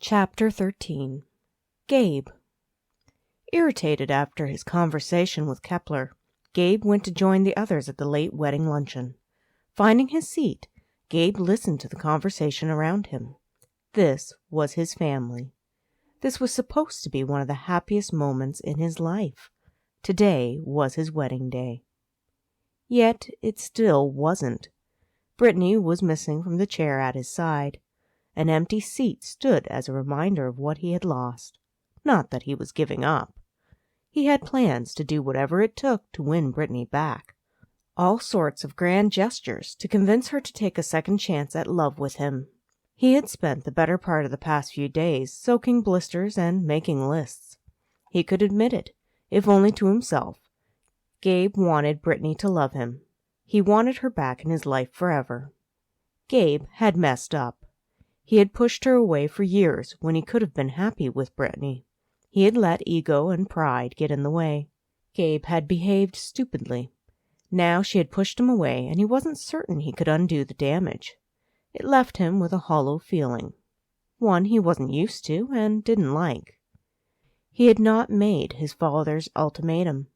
Chapter 13. Gabe. Irritated after his conversation with Kepler, Gabe went to join the others at the late wedding luncheon. Finding his seat, Gabe listened to the conversation around him. This was his family. This was supposed to be one of the happiest moments in his life. Today was his wedding day. Yet it still wasn't. Brittany was missing from the chair at his side. An empty seat stood as a reminder of what he had lost. Not that he was giving up. He had plans to do whatever it took to win Brittany back. All sorts of grand gestures to convince her to take a second chance at love with him. He had spent the better part of the past few days soaking blisters and making lists. He could admit it, if only to himself. Gabe wanted Brittany to love him. He wanted her back in his life forever. Gabe had messed up. He had pushed her away for years when he could have been happy with Brittany. He had let ego and pride get in the way. Gabe had behaved stupidly. Now she had pushed him away, and he wasn't certain he could undo the damage. It left him with a hollow feeling, one he wasn't used to and didn't like. He had not made his father's ultimatum.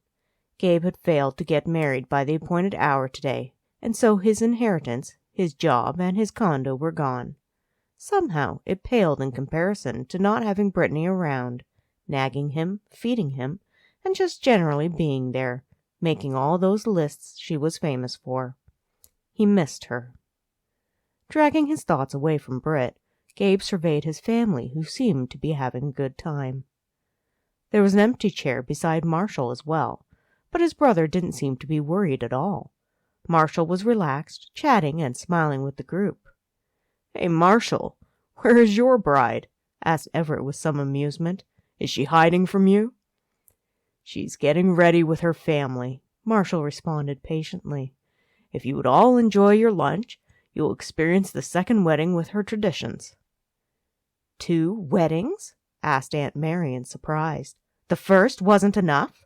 Gabe had failed to get married by the appointed hour today, and so his inheritance, his job, and his condo were gone. Somehow it paled in comparison to not having Brittany around, nagging him, feeding him, and just generally being there, making all those lists she was famous for. He missed her. Dragging his thoughts away from Britt, Gabe surveyed his family, who seemed to be having a good time. There was an empty chair beside Marshall as well, but his brother didn't seem to be worried at all. Marshall was relaxed, chatting and smiling with the group. "Hey, Marshall, where is your bride?" asked Everett with some amusement. "Is she hiding from you?" "She's getting ready with her family," Marshall responded patiently. "If you would all enjoy your lunch, you will experience the second wedding with her traditions." "2 weddings?" asked Aunt Marion, surprised. "The first wasn't enough?"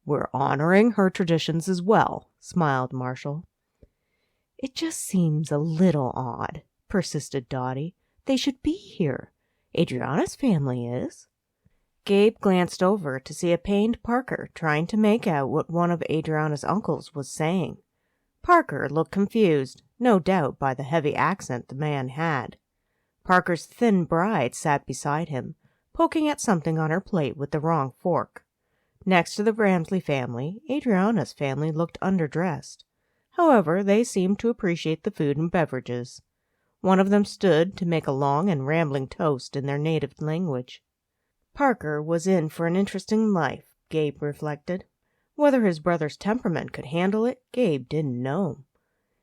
"We're honoring her traditions as well," smiled Marshall. "It just seems a little odd," persisted Dottie. "They should be here. Adriana's family is." Gabe glanced over to see a pained Parker trying to make out what one of Adriana's uncles was saying. Parker looked confused, no doubt by the heavy accent the man had. Parker's thin bride sat beside him, poking at something on her plate with the wrong fork. Next to the Ramsley family, Adriana's family looked underdressed. However, they seemed to appreciate the food and beverages. One of them stood to make a long and rambling toast in their native language. Parker was in for an interesting life, Gabe reflected. Whether his brother's temperament could handle it, Gabe didn't know.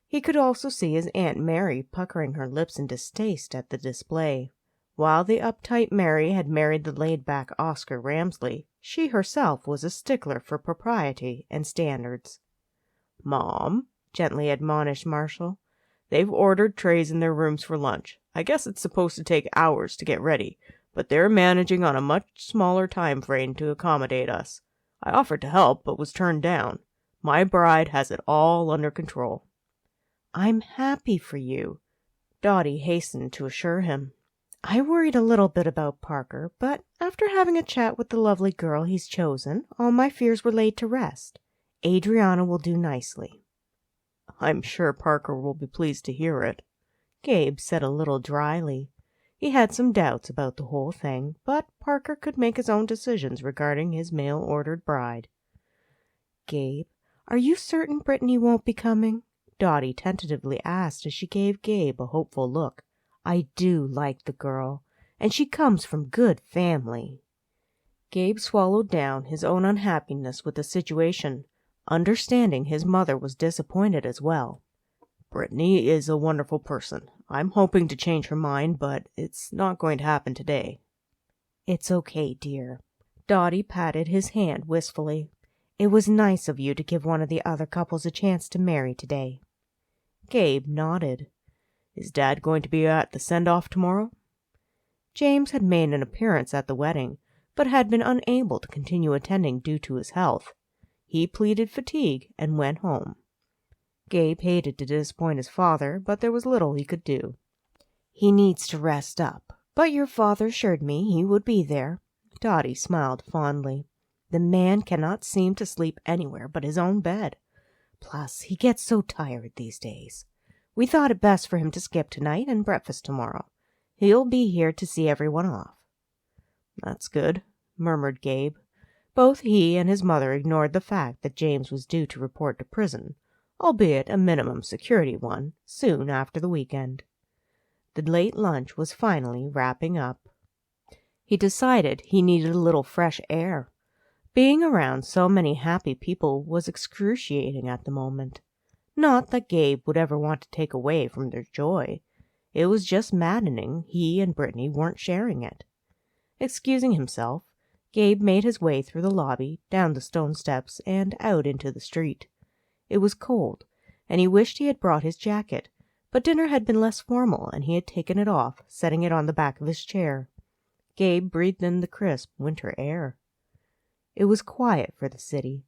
He could also see his Aunt Mary puckering her lips in distaste at the display. While the uptight Mary had married the laid-back Oscar Ramsley, she herself was a stickler for propriety and standards. "Mom," gently admonished Marshall, "they've ordered trays in their rooms for lunch. I guess it's supposed to take hours to get ready, but they're managing on a much smaller time frame to accommodate us. I offered to help, but was turned down. My bride has it all under control." "I'm happy for you," Dottie hastened to assure him. "I worried a little bit about Parker, but after having a chat with the lovely girl he's chosen, all my fears were laid to rest. Adriana will do nicely." "I'm sure Parker will be pleased to hear it," Gabe said a little dryly. He had some doubts about the whole thing, but Parker could make his own decisions regarding his mail-ordered bride. "Gabe, are you certain Brittany won't be coming?" Dottie tentatively asked as she gave Gabe a hopeful look. "I do like the girl, and she comes from good family." Gabe swallowed down his own unhappiness with the situation, understanding his mother was disappointed as well. "Brittany is a wonderful person. I'm hoping to change her mind, but it's not going to happen today." "It's okay, dear." Dottie patted his hand wistfully. "It was nice of you to give one of the other couples a chance to marry today." Gabe nodded. "Is Dad going to be at the send-off tomorrow?" James had made an appearance at the wedding, but had been unable to continue attending due to his health. He pleaded fatigue and went home. Gabe hated to disappoint his father, but there was little he could do. "He needs to rest up," But your father assured me he would be there." Dotty smiled fondly. "The man cannot seem to sleep anywhere but his own bed. Plus, he gets so tired these days. We thought it best for him to skip tonight and breakfast tomorrow. He'll be here to see everyone off." "That's good," murmured Gabe. Both he and his mother ignored the fact that James was due to report to prison, albeit a minimum security one, soon after the weekend. The late lunch was finally wrapping up. He decided he needed a little fresh air. Being around so many happy people was excruciating at the moment. Not that Gabe would ever want to take away from their joy. It was just maddening he and Brittany weren't sharing it. Excusing himself, Gabe made his way through the lobby, down the stone steps, and out into the street. It was cold, and he wished he had brought his jacket, but dinner had been less formal, and he had taken it off, setting it on the back of his chair. Gabe breathed in the crisp winter air. It was quiet for the city.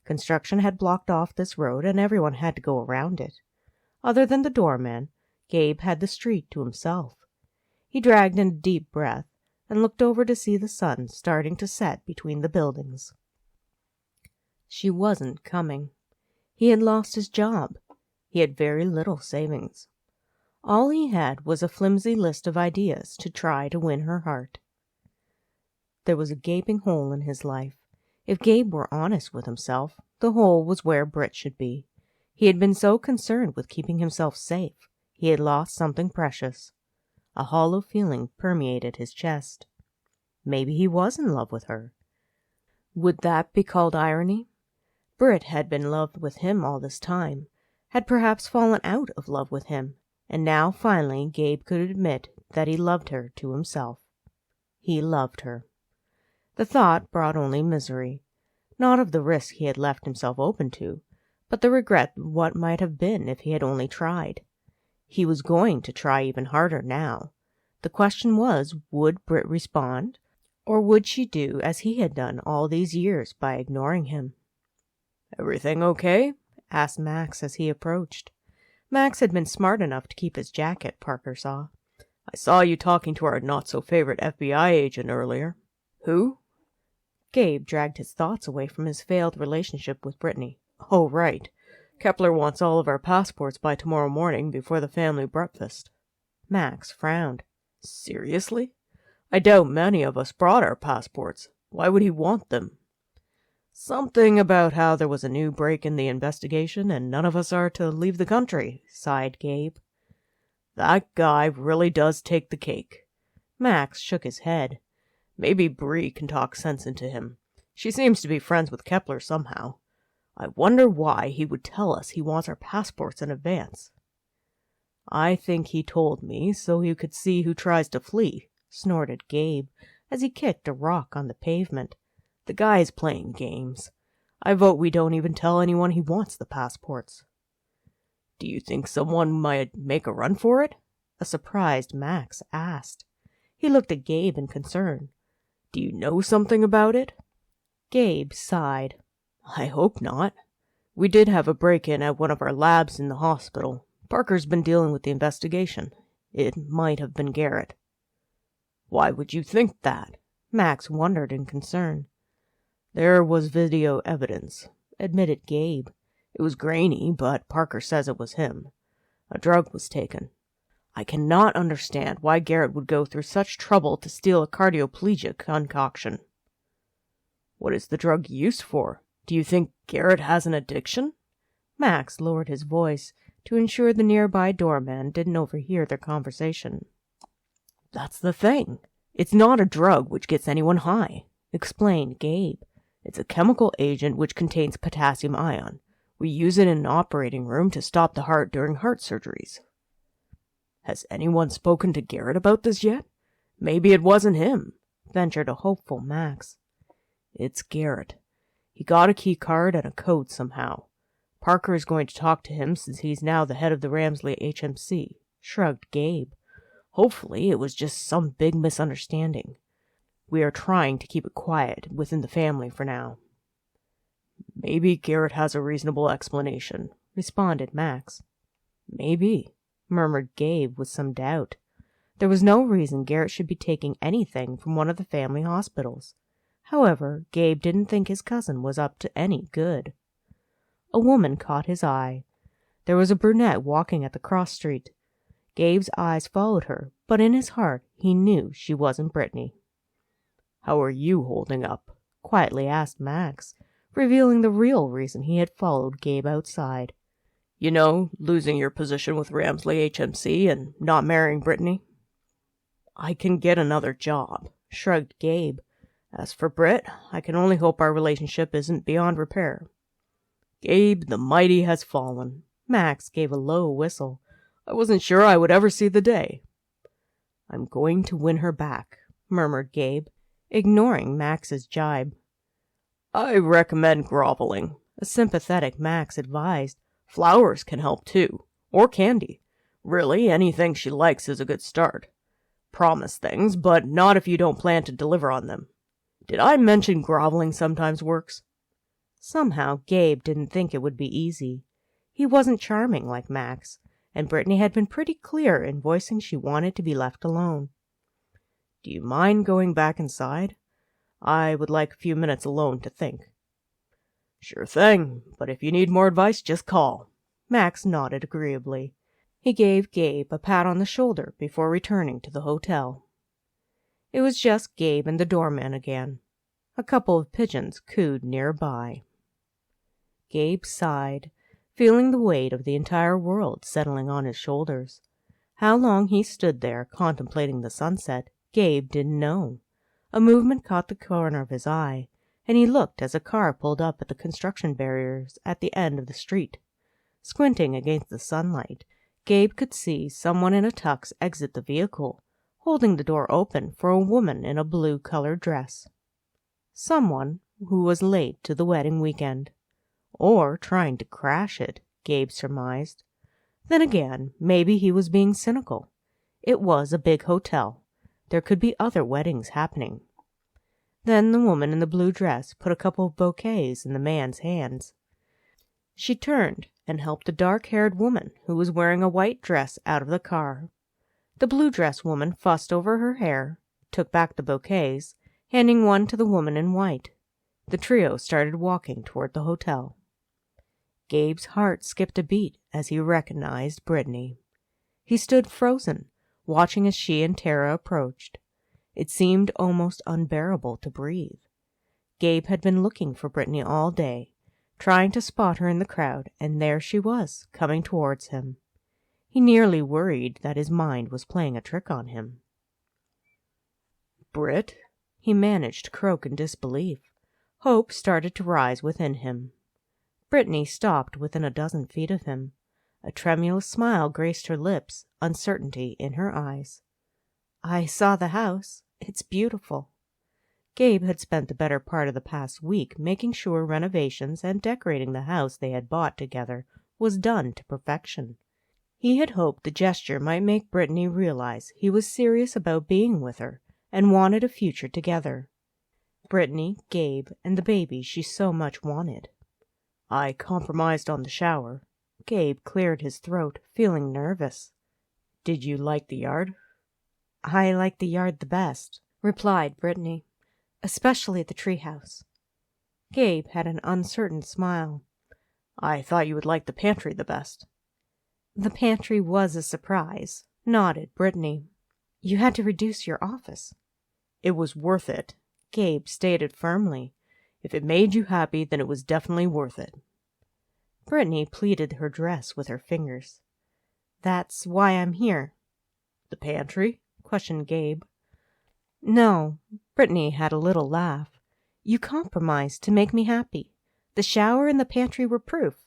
Construction had blocked off this road, and everyone had to go around it. Other than the doorman, Gabe had the street to himself. He dragged in a deep breath and looked over to see the sun starting to set between the buildings. She wasn't coming. He had lost his job. He had very little savings. All he had was a flimsy list of ideas to try to win her heart. There was a gaping hole in his life. If Gabe were honest with himself, the hole was where Britt should be. He had been so concerned with keeping himself safe, he had lost something precious. A hollow feeling permeated his chest. Maybe he was in love with her. Would that be called irony? Britt had been in love with him all this time, had perhaps fallen out of love with him, and now finally Gabe could admit that he loved her to himself. He loved her. The thought brought only misery, not of the risk he had left himself open to, but the regret of what might have been if he had only tried. He was going to try even harder now. The question was, would Britt respond, or would she do as he had done all these years by ignoring him? "Everything okay?" asked Max as he approached. Max had been smart enough to keep his jacket, Parker saw. "I saw you talking to our not-so-favorite FBI agent earlier." "Who?" Gabe dragged his thoughts away from his failed relationship with Brittany. "Oh, right. Kepler wants all of our passports by tomorrow morning before the family breakfast." Max frowned. "Seriously? I doubt many of us brought our passports. Why would he want them?" "Something about how there was a new break in the investigation and none of us are to leave the country," sighed Gabe. "That guy really does take the cake." Max shook his head. "Maybe Bree can talk sense into him. She seems to be friends with Kepler somehow. I wonder why he would tell us he wants our passports in advance." "I think he told me so you could see who tries to flee," snorted Gabe as he kicked a rock on the pavement. "The guy's playing games. I vote we don't even tell anyone he wants the passports." "Do you think someone might make a run for it?" a surprised Max asked. He looked at Gabe in concern. "Do you know something about it?" Gabe sighed. "I hope not. We did have a break-in at one of our labs in the hospital. Parker's been dealing with the investigation. It might have been Garrett." "Why would you think that?" Max wondered in concern. "There was video evidence," admitted Gabe. "It was grainy, but Parker says it was him. A drug was taken. I cannot understand why Garrett would go through such trouble to steal a cardioplegic concoction." "What is the drug used for? Do you think Garrett has an addiction?" Max lowered his voice to ensure the nearby doorman didn't overhear their conversation. "That's the thing. It's not a drug which gets anyone high," explained Gabe. "It's a chemical agent which contains potassium ion. We use it in an operating room to stop the heart during heart surgeries." "Has anyone spoken to Garrett about this yet? Maybe it wasn't him," ventured a hopeful Max. "It's Garrett. He got a key card and a code somehow. Parker is going to talk to him since he's now the head of the Ramsley HMC, shrugged Gabe. "Hopefully it was just some big misunderstanding. We are trying to keep it quiet within the family for now." "Maybe Garrett has a reasonable explanation," responded Max. "Maybe," murmured Gabe with some doubt. There was no reason Garrett should be taking anything from one of the family hospitals. However, Gabe didn't think his cousin was up to any good. A woman caught his eye. There was a brunette walking at the cross street. Gabe's eyes followed her, but in his heart he knew she wasn't Brittany. "How are you holding up?" quietly asked Max, revealing the real reason he had followed Gabe outside. "You know, losing your position with Ramsley HMC and not marrying Brittany." "I can get another job," shrugged Gabe. "As for Britt, I can only hope our relationship isn't beyond repair." "Gabe, the mighty has fallen." Max gave a low whistle. "I wasn't sure I would ever see the day." "I'm going to win her back," murmured Gabe, ignoring Max's jibe. "I recommend groveling," a sympathetic Max advised. "Flowers can help too, or candy. Really, anything she likes is a good start. Promise things, but not if you don't plan to deliver on them. Did I mention groveling sometimes works?" Somehow Gabe didn't think it would be easy. He wasn't charming like Max, and Brittany had been pretty clear in voicing she wanted to be left alone. "Do you mind going back inside? I would like a few minutes alone to think." "Sure thing, but if you need more advice, just call." Max nodded agreeably. He gave Gabe a pat on the shoulder before returning to the hotel. It was just Gabe and the doorman again. A couple of pigeons cooed nearby. Gabe sighed, feeling the weight of the entire world settling on his shoulders. How long he stood there contemplating the sunset, Gabe didn't know. A movement caught the corner of his eye, and he looked as a car pulled up at the construction barriers at the end of the street. Squinting against the sunlight, Gabe could see someone in a tux exit the vehicle, holding the door open for a woman in a blue-colored dress. Someone who was late to the wedding weekend. Or trying to crash it, Gabe surmised. Then again, maybe he was being cynical. It was a big hotel. There could be other weddings happening. Then the woman in the blue dress put a couple of bouquets in the man's hands. She turned and helped the dark-haired woman who was wearing a white dress out of the car. The blue dress woman fussed over her hair, took back the bouquets, handing one to the woman in white. The trio started walking toward the hotel. Gabe's heart skipped a beat as he recognized Brittany. He stood frozen, watching as she and Tara approached. It seemed almost unbearable to breathe. Gabe had been looking for Brittany all day, trying to spot her in the crowd, and there she was, coming towards him. He nearly worried that his mind was playing a trick on him. "Britt?" He managed to croak in disbelief. Hope started to rise within him. Brittany stopped within a dozen feet of him. A tremulous smile graced her lips, uncertainty in her eyes. "I saw the house. It's beautiful." Gabe had spent the better part of the past week making sure renovations and decorating the house they had bought together was done to perfection. He had hoped the gesture might make Brittany realize he was serious about being with her and wanted a future together. Brittany, Gabe, and the baby she so much wanted. "I compromised on the shower." Gabe cleared his throat, feeling nervous. "Did you like the yard?" "I like the yard the best," replied Brittany, "especially the treehouse." Gabe had an uncertain smile. "I thought you would like the pantry the best." "The pantry was a surprise," nodded Brittany. "You had to reduce your office." "It was worth it," Gabe stated firmly. "If it made you happy, then it was definitely worth it." Brittany pleated her dress with her fingers. "That's why I'm here." "The pantry?" questioned Gabe. "No." Brittany had a little laugh. "You compromised to make me happy. The shower and the pantry were proof.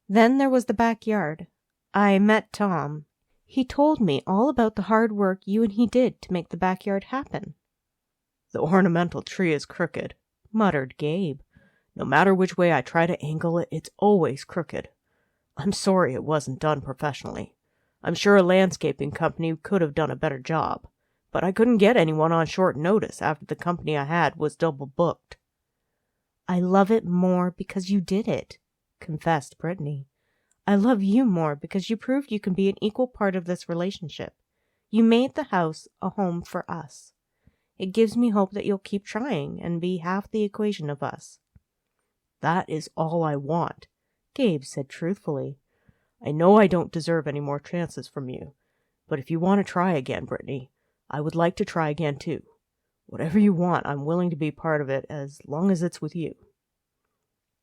Then there was the backyard. I met Tom. He told me all about the hard work you and he did to make the backyard happen." "The ornamental tree is crooked," muttered Gabe. "No matter which way I try to angle it, it's always crooked. I'm sorry it wasn't done professionally. I'm sure a landscaping company could have done a better job, but I couldn't get anyone on short notice after the company I had was double booked." "I love it more because you did it," confessed Brittany. "I love you more because you proved you can be an equal part of this relationship. You made the house a home for us. It gives me hope that you'll keep trying and be half the equation of us." "That is all I want," Gabe said truthfully. "I know I don't deserve any more chances from you, but if you want to try again, Brittany, I would like to try again too. Whatever you want, I'm willing to be part of it as long as it's with you."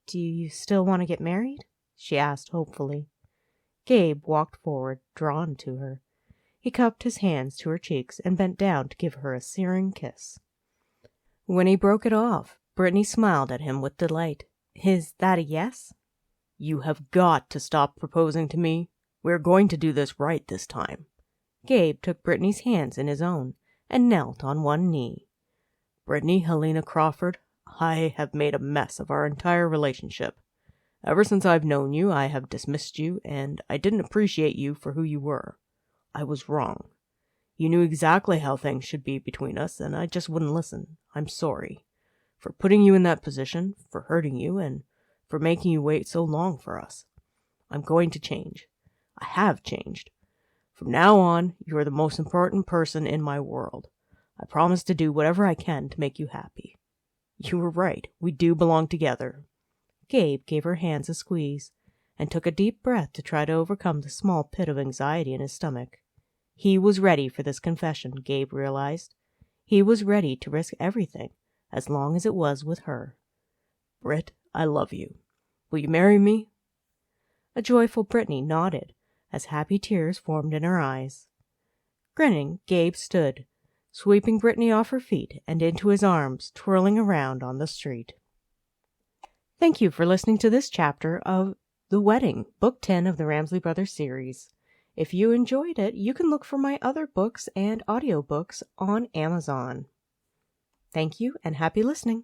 "Do you still want to get married?" she asked hopefully. Gabe walked forward, drawn to her. He cupped his hands to her cheeks and bent down to give her a searing kiss. When he broke it off, Brittany smiled at him with delight. "Is that a yes?" "You have got to stop proposing to me. We're going to do this right this time." Gabe took Brittany's hands in his own and knelt on one knee. "Brittany Helena Crawford, I have made a mess of our entire relationship. Ever since I've known you, I have dismissed you, and I didn't appreciate you for who you were. I was wrong. You knew exactly how things should be between us, and I just wouldn't listen. I'm sorry for putting you in that position, for hurting you, and for making you wait so long for us. I'm going to change. I have changed. From now on, you are the most important person in my world. I promise to do whatever I can to make you happy. You were right. We do belong together." Gabe gave her hands a squeeze and took a deep breath to try to overcome the small pit of anxiety in his stomach. He was ready for this confession, Gabe realized. He was ready to risk everything, as long as it was with her. "Britt, I love you. Will you marry me?" A joyful Brittany nodded, as happy tears formed in her eyes. Grinning, Gabe stood, sweeping Brittany off her feet and into his arms, twirling around on the street. Thank you for listening to this chapter of The Wedding, Book 10 of the Ramsley Brothers series. If you enjoyed it, you can look for my other books and audiobooks on Amazon. Thank you and happy listening.